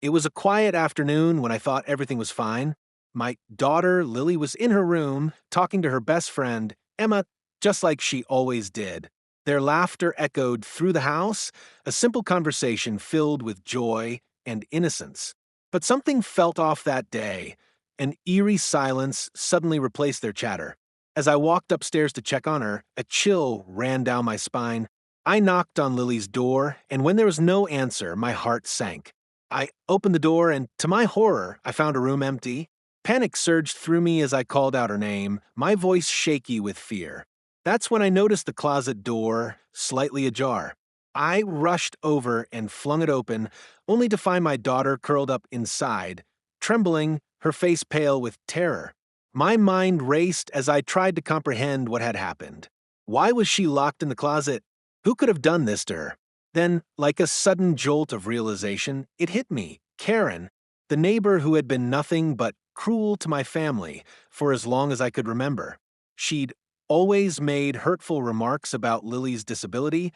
It was a quiet afternoon when I thought everything was fine. My daughter, Lily, was in her room talking to her best friend, Emma, just like she always did. Their laughter echoed through the house, a simple conversation filled with joy and innocence. But something felt off that day. An eerie silence suddenly replaced their chatter. As I walked upstairs to check on her, a chill ran down my spine. I knocked on Lily's door, and when there was no answer, my heart sank. I opened the door, and to my horror, I found her room empty. Panic surged through me as I called out her name, my voice shaky with fear. That's when I noticed the closet door slightly ajar. I rushed over and flung it open, only to find my daughter curled up inside, trembling, her face pale with terror. My mind raced as I tried to comprehend what had happened. Why was she locked in the closet? Who could have done this to her? Then, like a sudden jolt of realization, it hit me. Karen, the neighbor who had been nothing but cruel to my family for as long as I could remember. She'd always made hurtful remarks about Lily's disability,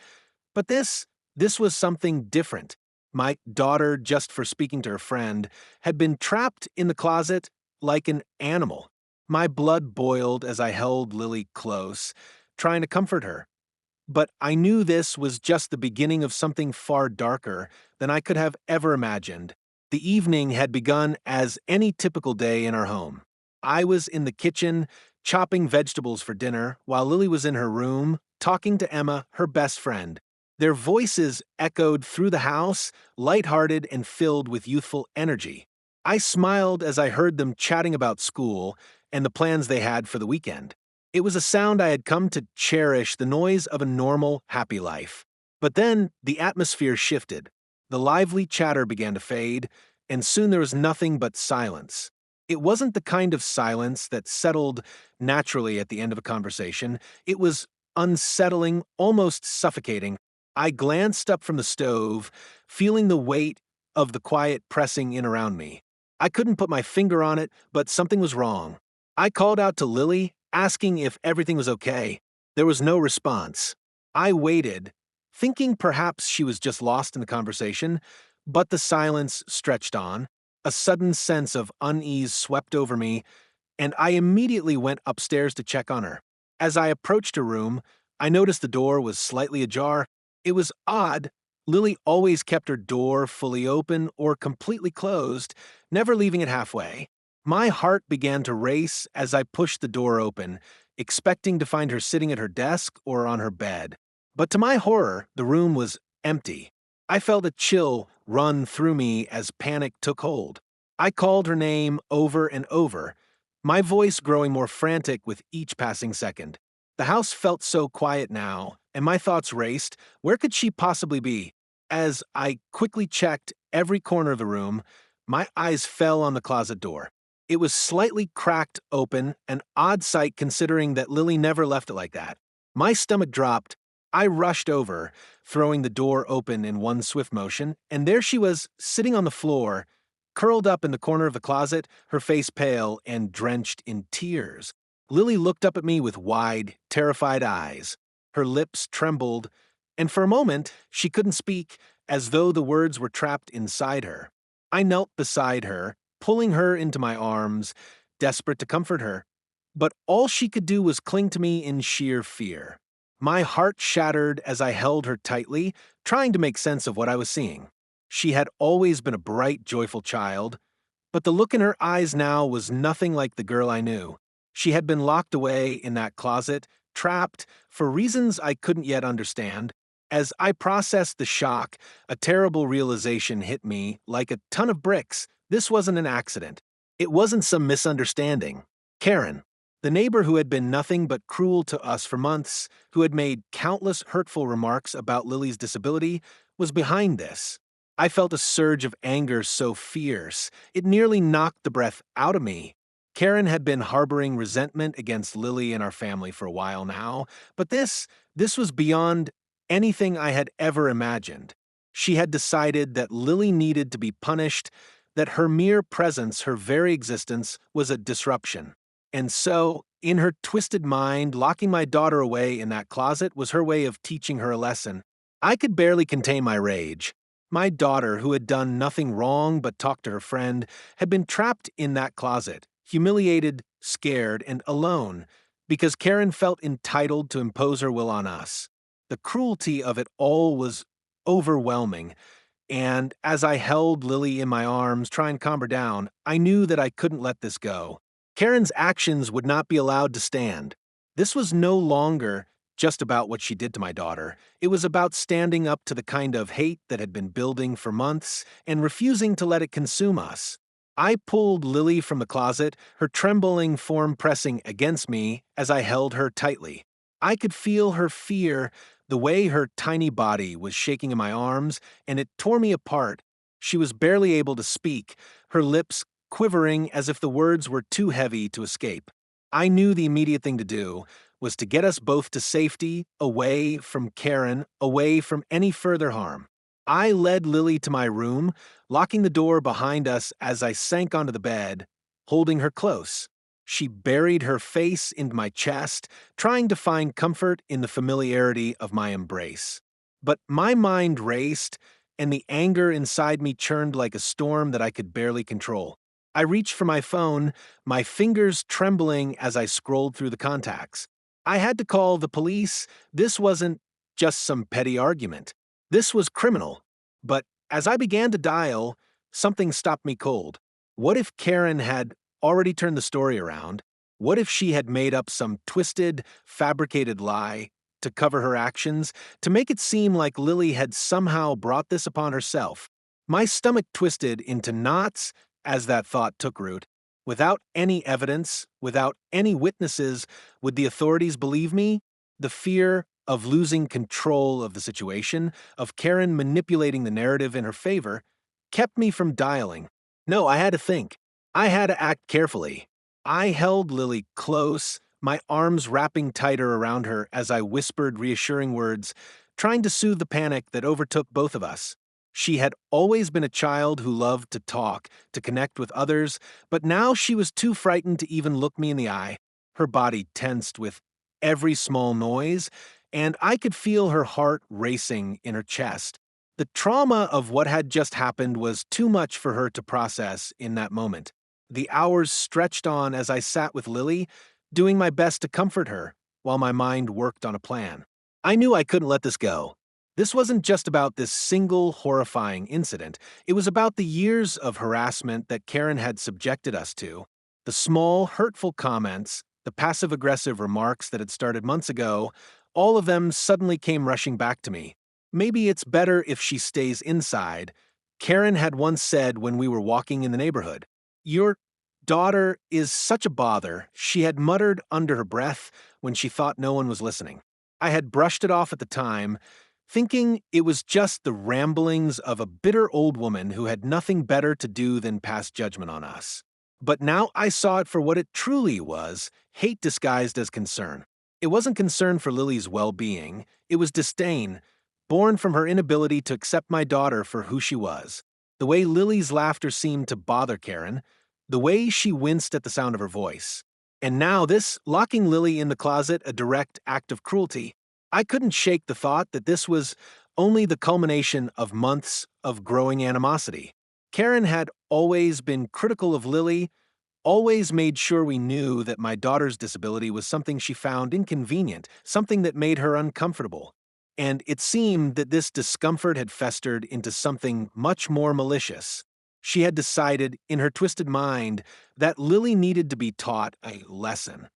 but this was something different. My daughter, just for speaking to her friend, had been trapped in the closet like an animal. My blood boiled as I held Lily close, trying to comfort her. But I knew this was just the beginning of something far darker than I could have ever imagined. The evening had begun as any typical day in our home. I was in the kitchen, chopping vegetables for dinner, while Lily was in her room, talking to Emma, her best friend. Their voices echoed through the house, lighthearted and filled with youthful energy. I smiled as I heard them chatting about school and the plans they had for the weekend. It was a sound I had come to cherish, the noise of a normal, happy life. But then the atmosphere shifted. The lively chatter began to fade, and soon there was nothing but silence. It wasn't the kind of silence that settled naturally at the end of a conversation. It was unsettling, almost suffocating. I glanced up from the stove, feeling the weight of the quiet pressing in around me. I couldn't put my finger on it, but something was wrong. I called out to Lily, asking if everything was okay. There was no response. I waited, thinking perhaps she was just lost in the conversation, but the silence stretched on. A sudden sense of unease swept over me, and I immediately went upstairs to check on her. As I approached her room, I noticed the door was slightly ajar. It was odd. Lily always kept her door fully open or completely closed, never leaving it halfway. My heart began to race as I pushed the door open, expecting to find her sitting at her desk or on her bed. But to my horror, the room was empty. I felt a chill run through me as panic took hold. I called her name over and over, my voice growing more frantic with each passing second. The house felt so quiet now, and my thoughts raced. Where could she possibly be? As I quickly checked every corner of the room, my eyes fell on the closet door. It was slightly cracked open, an odd sight considering that Lily never left it like that. My stomach dropped. I rushed over, throwing the door open in one swift motion, and there she was, sitting on the floor, curled up in the corner of the closet, her face pale and drenched in tears. Lily looked up at me with wide, terrified eyes. Her lips trembled, and for a moment she couldn't speak, as though the words were trapped inside her. I knelt beside her, pulling her into my arms, desperate to comfort her. But all she could do was cling to me in sheer fear. My heart shattered as I held her tightly, trying to make sense of what I was seeing. She had always been a bright, joyful child, but the look in her eyes now was nothing like the girl I knew. She had been locked away in that closet, trapped, for reasons I couldn't yet understand. As I processed the shock, a terrible realization hit me like a ton of bricks. This wasn't an accident. It wasn't some misunderstanding. Karen, the neighbor who had been nothing but cruel to us for months, who had made countless hurtful remarks about Lily's disability, was behind this. I felt a surge of anger so fierce, it nearly knocked the breath out of me. Karen had been harboring resentment against Lily and our family for a while now, but this was beyond anything I had ever imagined. She had decided that Lily needed to be punished, that her mere presence, her very existence, was a disruption. And so, in her twisted mind, locking my daughter away in that closet was her way of teaching her a lesson. I could barely contain my rage. My daughter, who had done nothing wrong but talk to her friend, had been trapped in that closet, humiliated, scared, and alone, because Karen felt entitled to impose her will on us. The cruelty of it all was overwhelming, and as I held Lily in my arms, trying to calm her down, I knew that I couldn't let this go. Karen's actions would not be allowed to stand. This was no longer just about what she did to my daughter. It was about standing up to the kind of hate that had been building for months and refusing to let it consume us. I pulled Lily from the closet, her trembling form pressing against me as I held her tightly. I could feel her fear, the way her tiny body was shaking in my arms, and it tore me apart. She was barely able to speak, her lips quivering as if the words were too heavy to escape. I knew the immediate thing to do was to get us both to safety, away from Karen, away from any further harm. I led Lily to my room, locking the door behind us as I sank onto the bed, holding her close. She buried her face into my chest, trying to find comfort in the familiarity of my embrace. But my mind raced, and the anger inside me churned like a storm that I could barely control. I reached for my phone, my fingers trembling as I scrolled through the contacts. I had to call the police. This wasn't just some petty argument. This was criminal. But as I began to dial, something stopped me cold. What if Karen had already turned the story around? What if she had made up some twisted, fabricated lie to cover her actions, to make it seem like Lily had somehow brought this upon herself? My stomach twisted into knots as that thought took root. Without any evidence, without any witnesses, would the authorities believe me? The fear of losing control of the situation, of Karen manipulating the narrative in her favor, kept me from dialing. No, I had to think. I had to act carefully. I held Lily close, my arms wrapping tighter around her as I whispered reassuring words, trying to soothe the panic that overtook both of us. She had always been a child who loved to talk, to connect with others, but now she was too frightened to even look me in the eye. Her body tensed with every small noise, and I could feel her heart racing in her chest. The trauma of what had just happened was too much for her to process in that moment. The hours stretched on as I sat with Lily, doing my best to comfort her, while my mind worked on a plan. I knew I couldn't let this go. This wasn't just about this single horrifying incident. It was about the years of harassment that Karen had subjected us to. The small, hurtful comments, the passive-aggressive remarks that had started months ago, all of them suddenly came rushing back to me. Maybe it's better if she stays inside, Karen had once said when we were walking in the neighborhood. Your daughter is such a bother, she had muttered under her breath when she thought no one was listening. I had brushed it off at the time, thinking it was just the ramblings of a bitter old woman who had nothing better to do than pass judgment on us. But now I saw it for what it truly was, hate disguised as concern. It wasn't concern for Lily's well-being, it was disdain, born from her inability to accept my daughter for who she was. The way Lily's laughter seemed to bother Karen, the way she winced at the sound of her voice. And now this, locking Lily in the closet, a direct act of cruelty. I couldn't shake the thought that this was only the culmination of months of growing animosity. Karen had always been critical of Lily, always made sure we knew that my daughter's disability was something she found inconvenient, something that made her uncomfortable. And it seemed that this discomfort had festered into something much more malicious. She had decided, in her twisted mind, that Lily needed to be taught a lesson.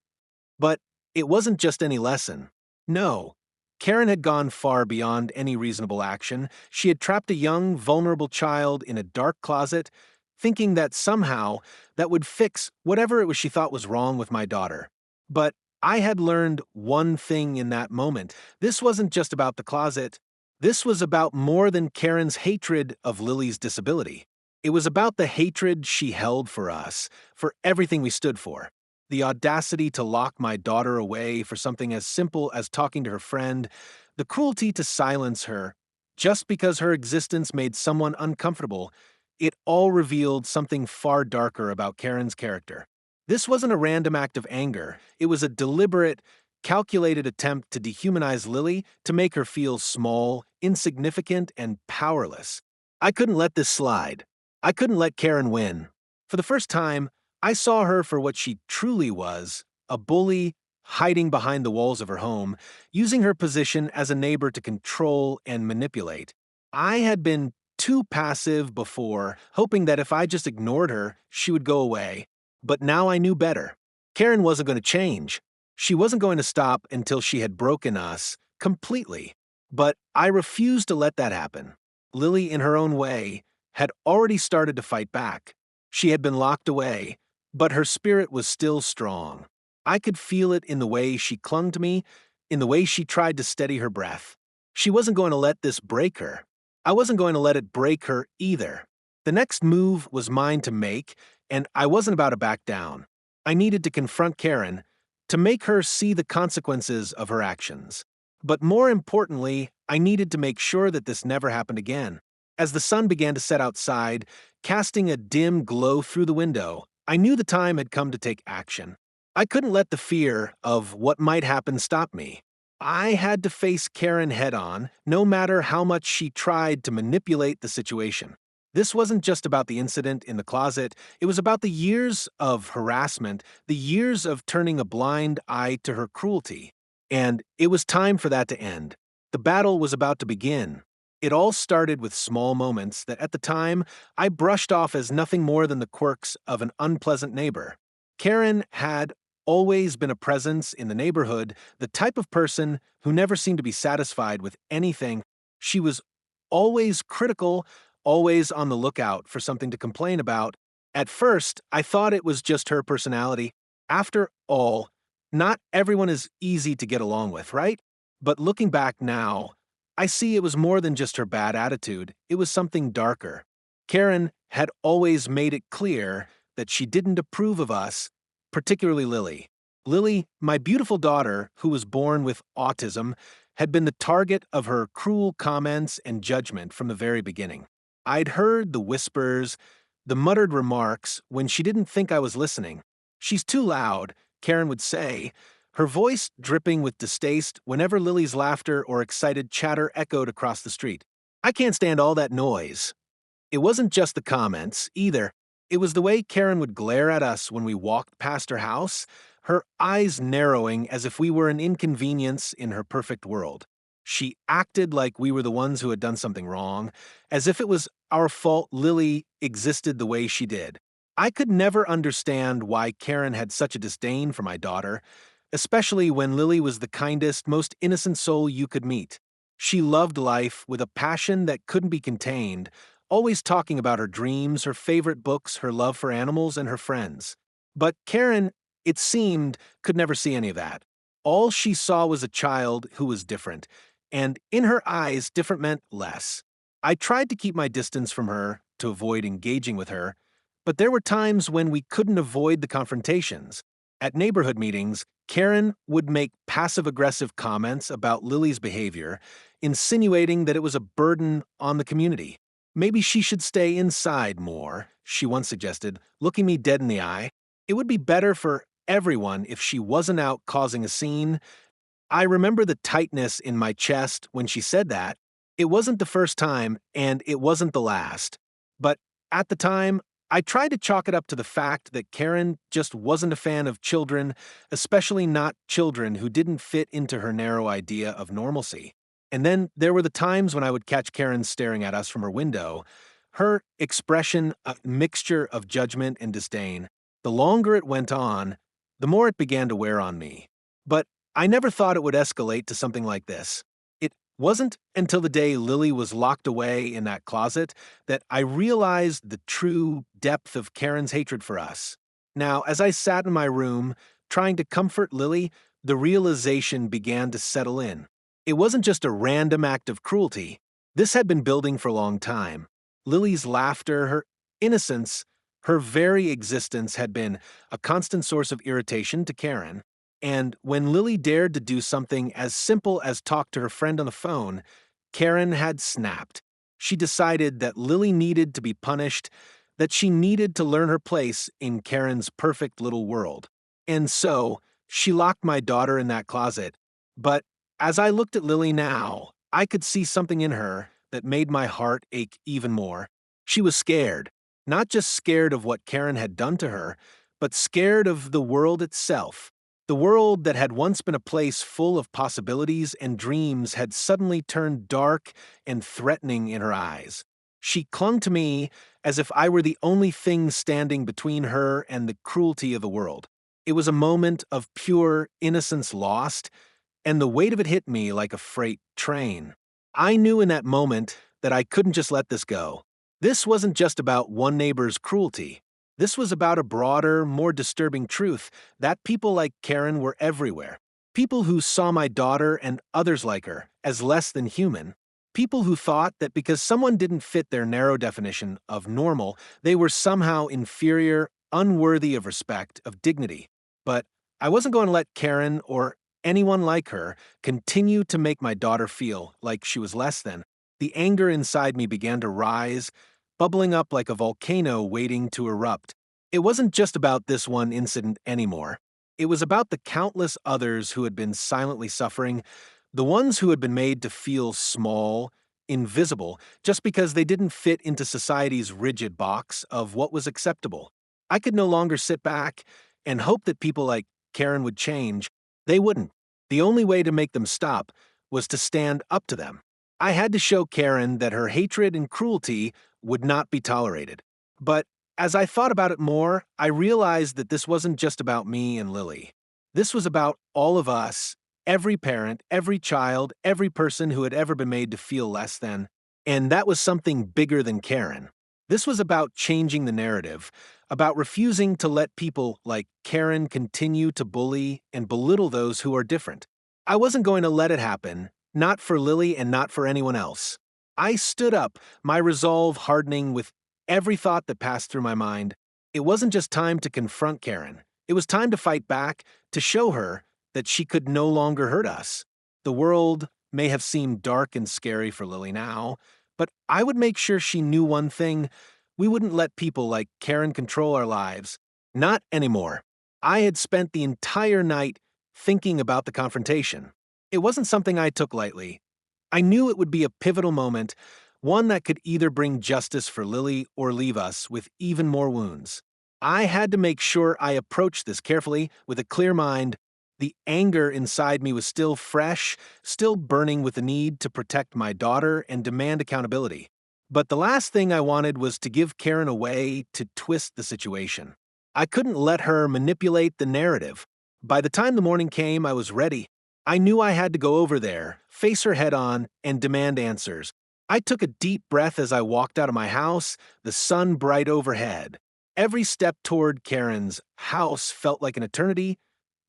But it wasn't just any lesson. No. Karen had gone far beyond any reasonable action. She had trapped a young, vulnerable child in a dark closet, thinking that somehow that would fix whatever it was she thought was wrong with my daughter. But I had learned one thing in that moment. This wasn't just about the closet. This was about more than Karen's hatred of Lily's disability. It was about the hatred she held for us, for everything we stood for. The audacity to lock my daughter away for something as simple as talking to her friend, the cruelty to silence her, just because her existence made someone uncomfortable, it all revealed something far darker about Karen's character. This wasn't a random act of anger, it was a deliberate, calculated attempt to dehumanize Lily, to make her feel small, insignificant, and powerless. I couldn't let this slide. I couldn't let Karen win. For the first time, I saw her for what she truly was, a bully hiding behind the walls of her home, using her position as a neighbor to control and manipulate. I had been too passive before, hoping that if I just ignored her, she would go away. But now I knew better. Karen wasn't going to change. She wasn't going to stop until she had broken us completely. But I refused to let that happen. Lily, in her own way, had already started to fight back. She had been locked away, but her spirit was still strong. I could feel it in the way she clung to me, in the way she tried to steady her breath. She wasn't going to let this break her. I wasn't going to let it break her either. The next move was mine to make, and I wasn't about to back down. I needed to confront Karen, to make her see the consequences of her actions. But more importantly, I needed to make sure that this never happened again. As the sun began to set outside, casting a dim glow through the window, I knew the time had come to take action. I couldn't let the fear of what might happen stop me. I had to face Karen head on, no matter how much she tried to manipulate the situation. This wasn't just about the incident in the closet, it was about the years of harassment, the years of turning a blind eye to her cruelty. And it was time for that to end. The battle was about to begin. It all started with small moments that at the time I brushed off as nothing more than the quirks of an unpleasant neighbor. Karen had always been a presence in the neighborhood, the type of person who never seemed to be satisfied with anything. She was always critical, always on the lookout for something to complain about. At first, I thought it was just her personality. After all, not everyone is easy to get along with, right? But looking back now, I see it was more than just her bad attitude, it was something darker. Karen had always made it clear that she didn't approve of us, particularly Lily. Lily, my beautiful daughter, who was born with autism, had been the target of her cruel comments and judgment from the very beginning. I'd heard the whispers, the muttered remarks when she didn't think I was listening. "She's too loud," Karen would say, her voice dripping with distaste whenever Lily's laughter or excited chatter echoed across the street. "I can't stand all that noise." It wasn't just the comments, either. It was the way Karen would glare at us when we walked past her house, her eyes narrowing as if we were an inconvenience in her perfect world. She acted like we were the ones who had done something wrong, as if it was our fault Lily existed the way she did. I could never understand why Karen had such a disdain for my daughter, especially when Lily was the kindest, most innocent soul you could meet. She loved life with a passion that couldn't be contained, always talking about her dreams, her favorite books, her love for animals, and her friends. But Karen, it seemed, could never see any of that. All she saw was a child who was different, and in her eyes, different meant less. I tried to keep my distance from her, to avoid engaging with her, but there were times when we couldn't avoid the confrontations. At neighborhood meetings, Karen would make passive-aggressive comments about Lily's behavior, insinuating that it was a burden on the community. "Maybe she should stay inside more," she once suggested, looking me dead in the eye. "It would be better for everyone if she wasn't out causing a scene." I remember the tightness in my chest when she said that. It wasn't the first time, and it wasn't the last. But at the time, I tried to chalk it up to the fact that Karen just wasn't a fan of children, especially not children who didn't fit into her narrow idea of normalcy. And then there were the times when I would catch Karen staring at us from her window, her expression a mixture of judgment and disdain. The longer it went on, the more it began to wear on me. But I never thought it would escalate to something like this. It wasn't until the day Lily was locked away in that closet that I realized the true depth of Karen's hatred for us. Now, as I sat in my room, trying to comfort Lily, the realization began to settle in. It wasn't just a random act of cruelty. This had been building for a long time. Lily's laughter, her innocence, her very existence had been a constant source of irritation to Karen. And when Lily dared to do something as simple as talk to her friend on the phone, Karen had snapped. She decided that Lily needed to be punished, that she needed to learn her place in Karen's perfect little world. And so, she locked my daughter in that closet. But as I looked at Lily now, I could see something in her that made my heart ache even more. She was scared, not just scared of what Karen had done to her, but scared of the world itself. The world that had once been a place full of possibilities and dreams had suddenly turned dark and threatening in her eyes. She clung to me as if I were the only thing standing between her and the cruelty of the world. It was a moment of pure innocence lost, and the weight of it hit me like a freight train. I knew in that moment that I couldn't just let this go. This wasn't just about one neighbor's cruelty. This was about a broader, more disturbing truth that people like Karen were everywhere. People who saw my daughter and others like her as less than human. People who thought that because someone didn't fit their narrow definition of normal, they were somehow inferior, unworthy of respect, of dignity. But I wasn't going to let Karen or anyone like her continue to make my daughter feel like she was less than. The anger inside me began to rise, bubbling up like a volcano waiting to erupt. It wasn't just about this one incident anymore. It was about the countless others who had been silently suffering, the ones who had been made to feel small, invisible, just because they didn't fit into society's rigid box of what was acceptable. I could no longer sit back and hope that people like Karen would change. They wouldn't. The only way to make them stop was to stand up to them. I had to show Karen that her hatred and cruelty would not be tolerated. But as I thought about it more, I realized that this wasn't just about me and Lily. This was about all of us, every parent, every child, every person who had ever been made to feel less than. And that was something bigger than Karen. This was about changing the narrative, about refusing to let people like Karen continue to bully and belittle those who are different. I wasn't going to let it happen, not for Lily and not for anyone else. I stood up, my resolve hardening with every thought that passed through my mind. It wasn't just time to confront Karen. It was time to fight back, to show her that she could no longer hurt us. The world may have seemed dark and scary for Lily now, but I would make sure she knew one thing: we wouldn't let people like Karen control our lives. Not anymore. I had spent the entire night thinking about the confrontation. It wasn't something I took lightly. I knew it would be a pivotal moment, one that could either bring justice for Lily or leave us with even more wounds. I had to make sure I approached this carefully, with a clear mind. The anger inside me was still fresh, still burning with the need to protect my daughter and demand accountability. But the last thing I wanted was to give Karen a way to twist the situation. I couldn't let her manipulate the narrative. By the time the morning came, I was ready. I knew I had to go over there, face her head on, and demand answers. I took a deep breath as I walked out of my house, the sun bright overhead. Every step toward Karen's house felt like an eternity,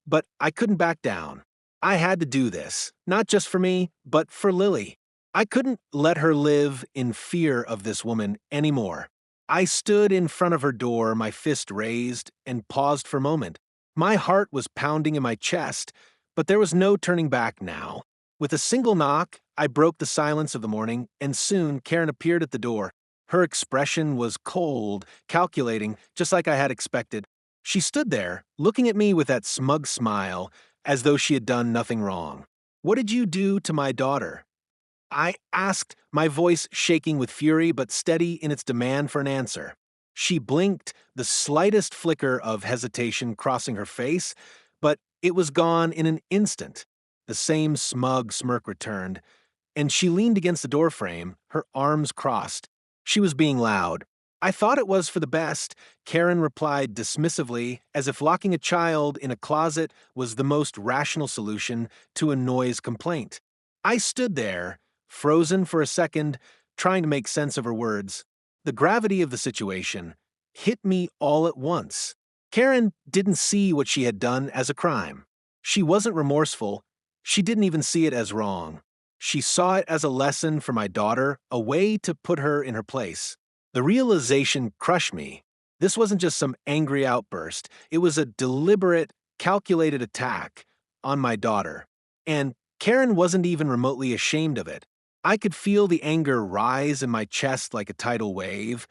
but I couldn't back down. I had to do this, not just for me, but for Lily. I couldn't let her live in fear of this woman anymore. I stood in front of her door, my fist raised, and paused for a moment. My heart was pounding in my chest, but there was no turning back now. With a single knock, I broke the silence of the morning, and soon Karen appeared at the door. Her expression was cold, calculating, just like I had expected. She stood there, looking at me with that smug smile, as though she had done nothing wrong. "What did you do to my daughter?" I asked, my voice shaking with fury but steady in its demand for an answer. She blinked, the slightest flicker of hesitation crossing her face, but it was gone in an instant. The same smug smirk returned, and she leaned against the doorframe, her arms crossed. She was being loud. "I thought it was for the best," Karen replied dismissively, as if locking a child in a closet was the most rational solution to a noise complaint. I stood there, frozen for a second, trying to make sense of her words. The gravity of the situation hit me all at once. Karen didn't see what she had done as a crime. She wasn't remorseful. She didn't even see it as wrong. She saw it as a lesson for my daughter, a way to put her in her place. The realization crushed me. This wasn't just some angry outburst. It was a deliberate, calculated attack on my daughter. And Karen wasn't even remotely ashamed of it. I could feel the anger rise in my chest like a tidal wave,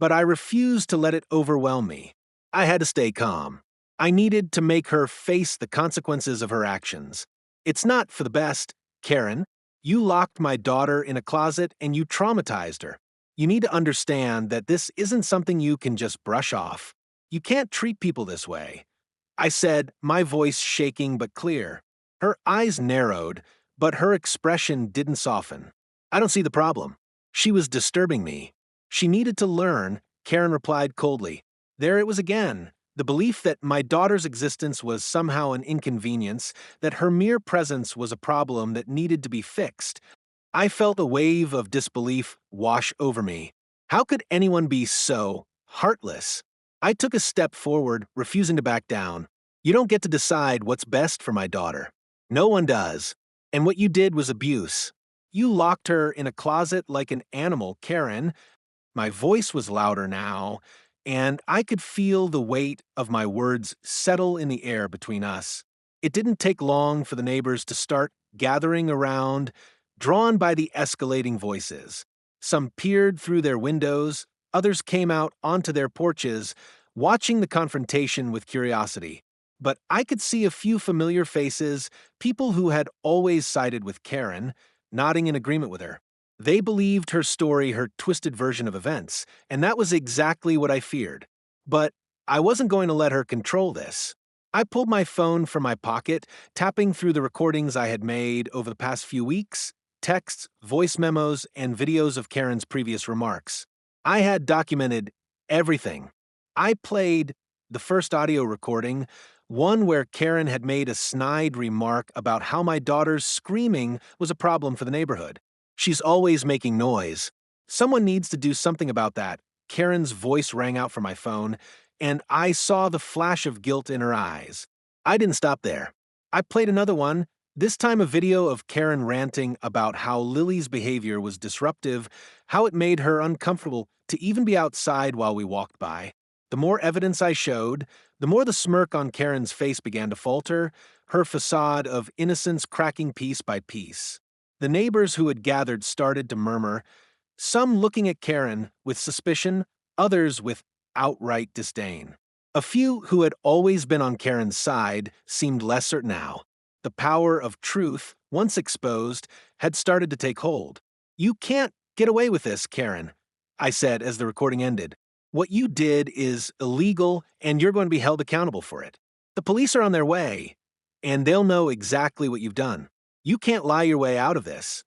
but I refused to let it overwhelm me. I had to stay calm. I needed to make her face the consequences of her actions. "It's not for the best, Karen. You locked my daughter in a closet and you traumatized her. You need to understand that this isn't something you can just brush off. You can't treat people this way. I said, my voice shaking but clear. Her eyes narrowed, but her expression didn't soften. I don't see the problem. She was disturbing me. She needed to learn, Karen replied coldly. There it was again. The belief that my daughter's existence was somehow an inconvenience, that her mere presence was a problem that needed to be fixed. I felt a wave of disbelief wash over me. How could anyone be so heartless? I took a step forward, refusing to back down. You don't get to decide what's best for my daughter. No one does. And what you did was abuse. You locked her in a closet like an animal, Karen. My voice was louder now, and I could feel the weight of my words settle in the air between us. It didn't take long for the neighbors to start gathering around, drawn by the escalating voices. Some peered through their windows, others came out onto their porches, watching the confrontation with curiosity. But I could see a few familiar faces, people who had always sided with Karen, nodding in agreement with her. They believed her story, her twisted version of events, and that was exactly what I feared. But I wasn't going to let her control this. I pulled my phone from my pocket, tapping through the recordings I had made over the past few weeks, texts, voice memos, and videos of Karen's previous remarks. I had documented everything. I played the first audio recording, one where Karen had made a snide remark about how my daughter's screaming was a problem for the neighborhood. She's always making noise. Someone needs to do something about that. Karen's voice rang out from my phone, and I saw the flash of guilt in her eyes. I didn't stop there. I played another one, this time a video of Karen ranting about how Lily's behavior was disruptive, how it made her uncomfortable to even be outside while we walked by. The more evidence I showed, the more the smirk on Karen's face began to falter, her facade of innocence cracking piece by piece. The neighbors who had gathered started to murmur, some looking at Karen with suspicion, others with outright disdain. A few who had always been on Karen's side seemed less certain now. The power of truth, once exposed, had started to take hold. You can't get away with this, Karen, I said as the recording ended. What you did is illegal, and you're going to be held accountable for it. The police are on their way, and they'll know exactly what you've done. You can't lie your way out of this.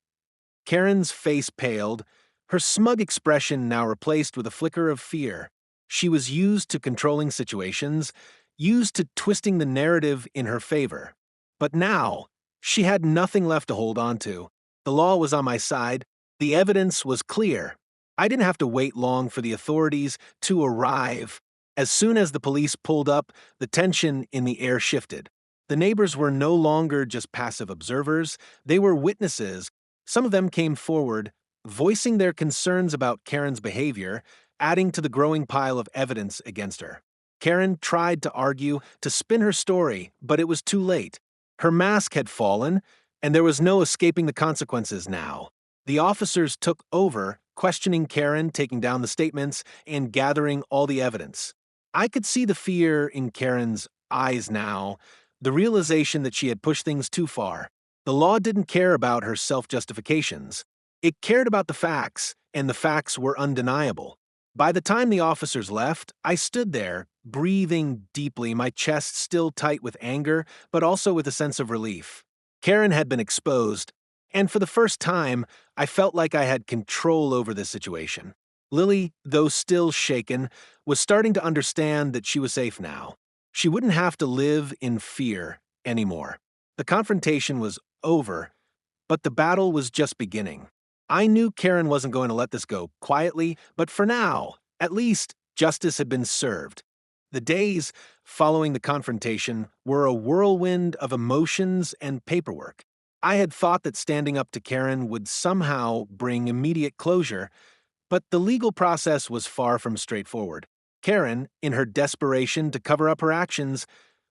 Karen's face paled, her smug expression now replaced with a flicker of fear. She was used to controlling situations, used to twisting the narrative in her favor. But now, she had nothing left to hold on to. The law was on my side. The evidence was clear. I didn't have to wait long for the authorities to arrive. As soon as the police pulled up, the tension in the air shifted. The neighbors were no longer just passive observers, they were witnesses. Some of them came forward, voicing their concerns about Karen's behavior, adding to the growing pile of evidence against her. Karen tried to argue, to spin her story, but it was too late. Her mask had fallen, and there was no escaping the consequences now. The officers took over, questioning Karen, taking down the statements, and gathering all the evidence. I could see the fear in Karen's eyes now, the realization that she had pushed things too far. The law didn't care about her self-justifications. It cared about the facts, and the facts were undeniable. By the time the officers left, I stood there, breathing deeply, my chest still tight with anger, but also with a sense of relief. Karen had been exposed, and for the first time, I felt like I had control over this situation. Lily, though still shaken, was starting to understand that she was safe now. She wouldn't have to live in fear anymore. The confrontation was over, but the battle was just beginning. I knew Karen wasn't going to let this go quietly, but for now, at least, justice had been served. The days following the confrontation were a whirlwind of emotions and paperwork. I had thought that standing up to Karen would somehow bring immediate closure, but the legal process was far from straightforward. Karen, in her desperation to cover up her actions,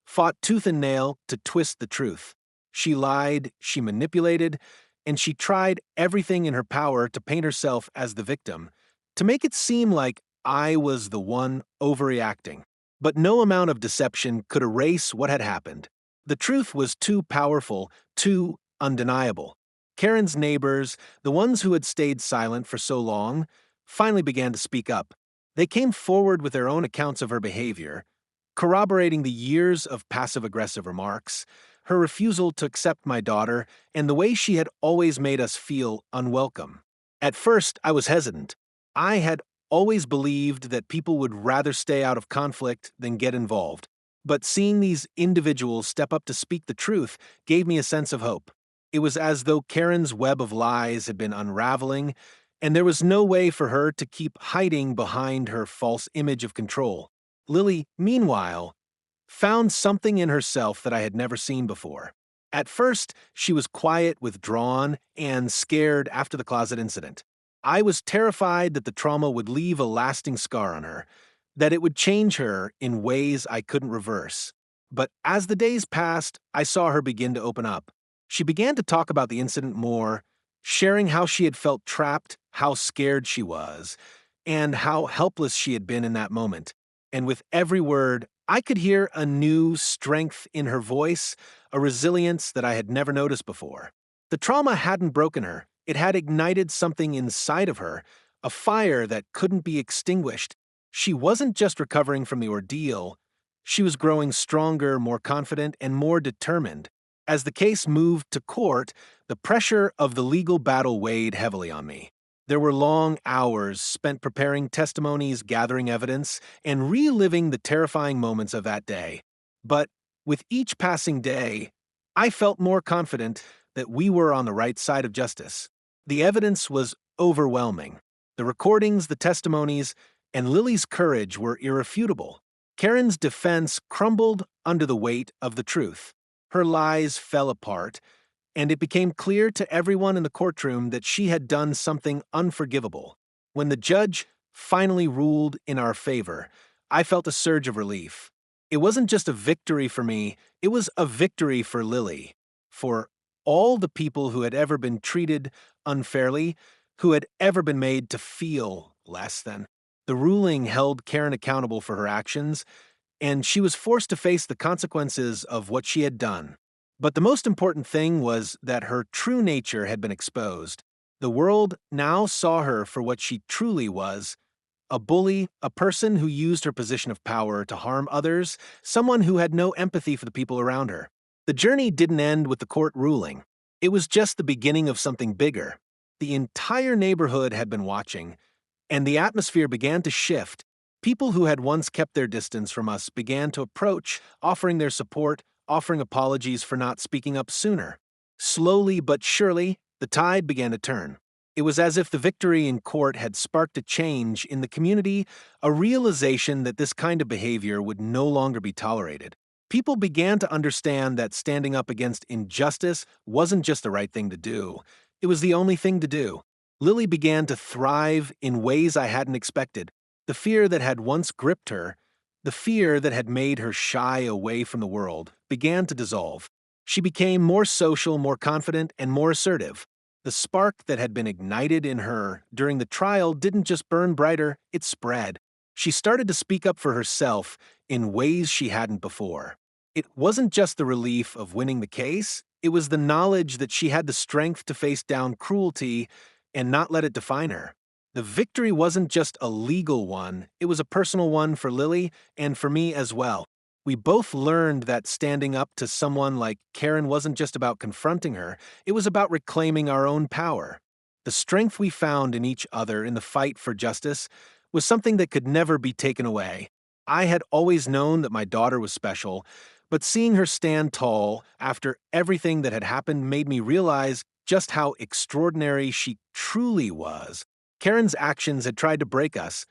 fought tooth and nail to twist the truth. She lied, she manipulated, and she tried everything in her power to paint herself as the victim, to make it seem like I was the one overreacting. But no amount of deception could erase what had happened. The truth was too powerful, too undeniable. Karen's neighbors, the ones who had stayed silent for so long, finally began to speak up. They came forward with their own accounts of her behavior, corroborating the years of passive-aggressive remarks, her refusal to accept my daughter, and the way she had always made us feel unwelcome. At first, I was hesitant. I had always believed that people would rather stay out of conflict than get involved. But seeing these individuals step up to speak the truth gave me a sense of hope. It was as though Karen's web of lies had been unraveling, and there was no way for her to keep hiding behind her false image of control. Lily, meanwhile, found something in herself that I had never seen before. At first, she was quiet, withdrawn, and scared after the closet incident. I was terrified that the trauma would leave a lasting scar on her, that it would change her in ways I couldn't reverse. But as the days passed, I saw her begin to open up. She began to talk about the incident more, sharing how she had felt trapped, how scared she was, and how helpless she had been in that moment. And with every word, I could hear a new strength in her voice, a resilience that I had never noticed before. The trauma hadn't broken her, it had ignited something inside of her, a fire that couldn't be extinguished. She wasn't just recovering from the ordeal, she was growing stronger, more confident, and more determined. As the case moved to court, the pressure of the legal battle weighed heavily on me. There were long hours spent preparing testimonies, gathering evidence, and reliving the terrifying moments of that day. But with each passing day, I felt more confident that we were on the right side of justice. The evidence was overwhelming. The recordings, the testimonies, and Lily's courage were irrefutable. Karen's defense crumbled under the weight of the truth. Her lies fell apart, and it became clear to everyone in the courtroom that she had done something unforgivable. When the judge finally ruled in our favor, I felt a surge of relief. It wasn't just a victory for me, it was a victory for Lily, for all the people who had ever been treated unfairly, who had ever been made to feel less than. The ruling held Karen accountable for her actions, and she was forced to face the consequences of what she had done. But the most important thing was that her true nature had been exposed. The world now saw her for what she truly was: a bully, a person who used her position of power to harm others, someone who had no empathy for the people around her. The journey didn't end with the court ruling. It was just the beginning of something bigger. The entire neighborhood had been watching, and the atmosphere began to shift. People who had once kept their distance from us began to approach, offering their support, offering apologies for not speaking up sooner. Slowly but surely, the tide began to turn. It was as if the victory in court had sparked a change in the community, a realization that this kind of behavior would no longer be tolerated. People began to understand that standing up against injustice wasn't just the right thing to do. It was the only thing to do. Lily began to thrive in ways I hadn't expected. The fear that had once gripped her, the fear that had made her shy away from the world, began to dissolve. She became more social, more confident, and more assertive. The spark that had been ignited in her during the trial didn't just burn brighter, it spread. She started to speak up for herself in ways she hadn't before. It wasn't just the relief of winning the case, it was the knowledge that she had the strength to face down cruelty and not let it define her. The victory wasn't just a legal one, it was a personal one for Lily and for me as well. We both learned that standing up to someone like Karen wasn't just about confronting her, it was about reclaiming our own power. The strength we found in each other in the fight for justice was something that could never be taken away. I had always known that my daughter was special, but seeing her stand tall after everything that had happened made me realize just how extraordinary she truly was. Karen's actions had tried to break us,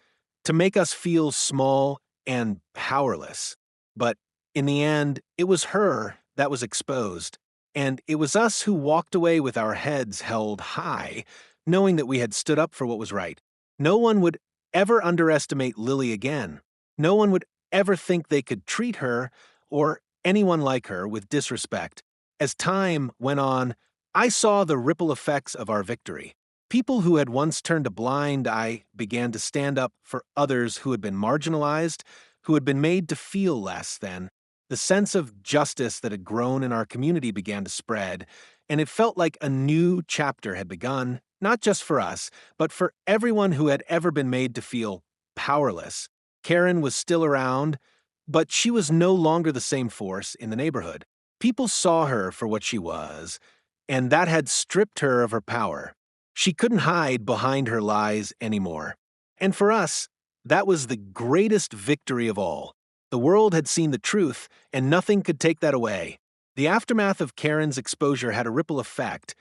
to make us feel small and powerless. But in the end, it was her that was exposed, and it was us who walked away with our heads held high, knowing that we had stood up for what was right. No one would ever underestimate Lily again. No one would ever think they could treat her, or anyone like her, with disrespect. As time went on, I saw the ripple effects of our victory. People who had once turned a blind eye began to stand up for others who had been marginalized, who had been made to feel less than. The sense of justice that had grown in our community began to spread, and it felt like a new chapter had begun, not just for us, but for everyone who had ever been made to feel powerless. Karen was still around, but she was no longer the same force in the neighborhood. People saw her for what she was, and that had stripped her of her power. She couldn't hide behind her lies anymore. And for us, that was the greatest victory of all. The world had seen the truth, and nothing could take that away. The aftermath of Karen's exposure had a ripple effect,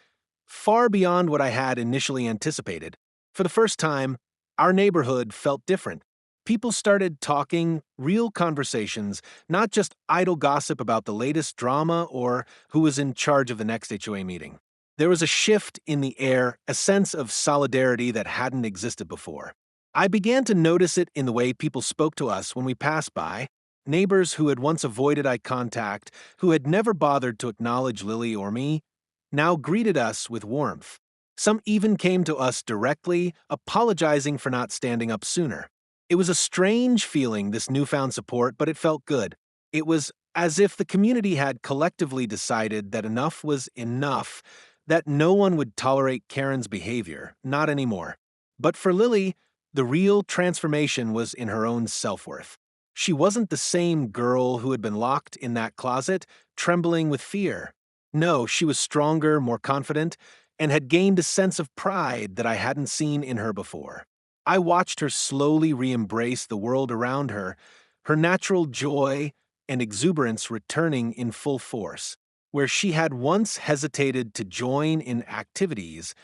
far beyond what I had initially anticipated. For the first time, our neighborhood felt different. People started talking, real conversations, not just idle gossip about the latest drama or who was in charge of the next HOA meeting. There was a shift in the air, a sense of solidarity that hadn't existed before. I began to notice it in the way people spoke to us when we passed by. Neighbors who had once avoided eye contact, who had never bothered to acknowledge Lily or me, now greeted us with warmth. Some even came to us directly, apologizing for not standing up sooner. It was a strange feeling, this newfound support, but it felt good. It was as if the community had collectively decided that enough was enough, that no one would tolerate Karen's behavior, not anymore. But for Lily, the real transformation was in her own self-worth. She wasn't the same girl who had been locked in that closet, trembling with fear. No, she was stronger, more confident, and had gained a sense of pride that I hadn't seen in her before. I watched her slowly re-embrace the world around her, her natural joy and exuberance returning in full force. Where she had once hesitated to join in activities,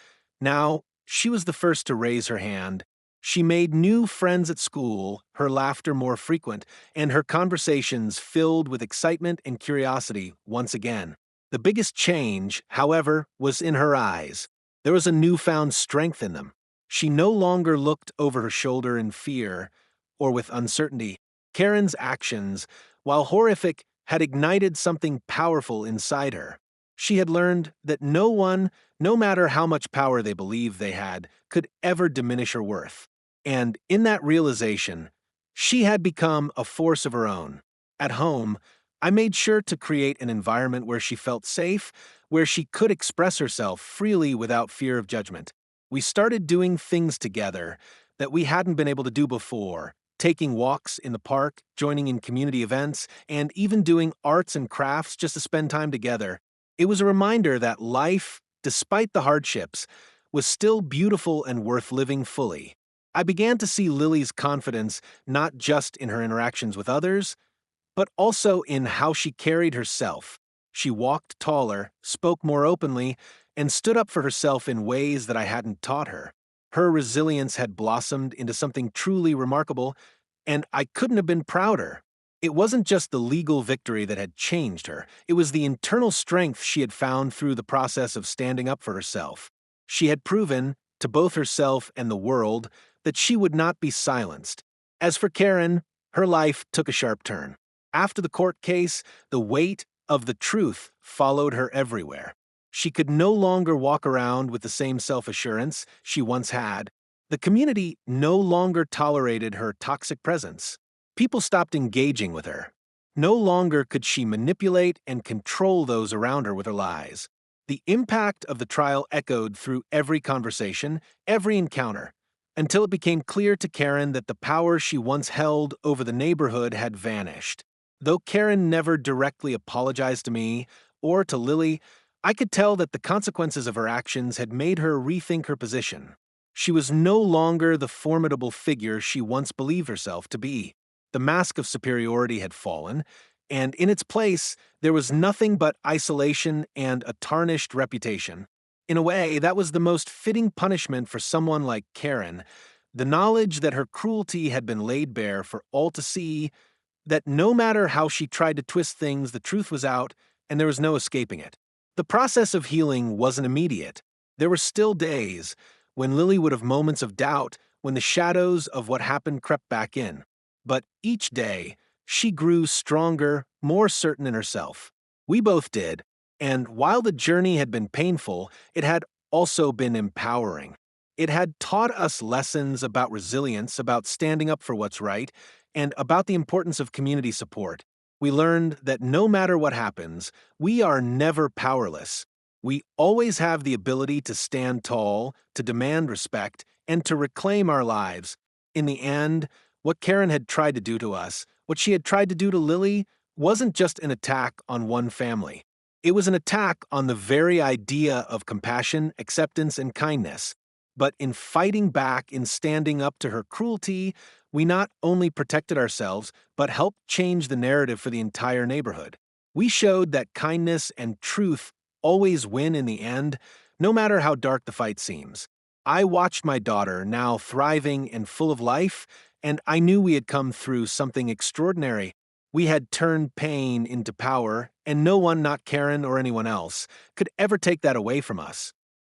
now she was the first to raise her hand. She made new friends at school, her laughter more frequent, and her conversations filled with excitement and curiosity once again. The biggest change, however, was in her eyes. There was a newfound strength in them. She no longer looked over her shoulder in fear or with uncertainty. Karen's actions, while horrific, had ignited something powerful inside her. She had learned that no one, no matter how much power they believed they had, could ever diminish her worth. And in that realization, she had become a force of her own. At home, I made sure to create an environment where she felt safe, where she could express herself freely without fear of judgment. We started doing things together that we hadn't been able to do before, taking walks in the park, joining in community events, and even doing arts and crafts just to spend time together. It was a reminder that life, despite the hardships, was still beautiful and worth living fully. I began to see Lily's confidence not just in her interactions with others, but also in how she carried herself. She walked taller, spoke more openly, and stood up for herself in ways that I hadn't taught her. Her resilience had blossomed into something truly remarkable, and I couldn't have been prouder. It wasn't just the legal victory that had changed her, it was the internal strength she had found through the process of standing up for herself. She had proven, to both herself and the world, that she would not be silenced. As for Karen, her life took a sharp turn. After the court case, the weight of the truth followed her everywhere. She could no longer walk around with the same self-assurance she once had. The community no longer tolerated her toxic presence. People stopped engaging with her. No longer could she manipulate and control those around her with her lies. The impact of the trial echoed through every conversation, every encounter, until it became clear to Karen that the power she once held over the neighborhood had vanished. Though Karen never directly apologized to me or to Lily, I could tell that the consequences of her actions had made her rethink her position. She was no longer the formidable figure she once believed herself to be. The mask of superiority had fallen, and in its place, there was nothing but isolation and a tarnished reputation. In a way, that was the most fitting punishment for someone like Karen, the knowledge that her cruelty had been laid bare for all to see, that no matter how she tried to twist things, the truth was out, and there was no escaping it. The process of healing wasn't immediate. There were still days when Lily would have moments of doubt, when the shadows of what happened crept back in. But each day, she grew stronger, more certain in herself. We both did, and while the journey had been painful, it had also been empowering. It had taught us lessons about resilience, about standing up for what's right, and about the importance of community support. We learned that no matter what happens, we are never powerless. We always have the ability to stand tall, to demand respect, and to reclaim our lives. In the end, what Karen had tried to do to us, what she had tried to do to Lily, wasn't just an attack on one family. It was an attack on the very idea of compassion, acceptance, and kindness. But in fighting back, in standing up to her cruelty, we not only protected ourselves, but helped change the narrative for the entire neighborhood. We showed that kindness and truth always win in the end, no matter how dark the fight seems. I watched my daughter, now thriving and full of life, and I knew we had come through something extraordinary. We had turned pain into power, and no one, not Karen or anyone else, could ever take that away from us.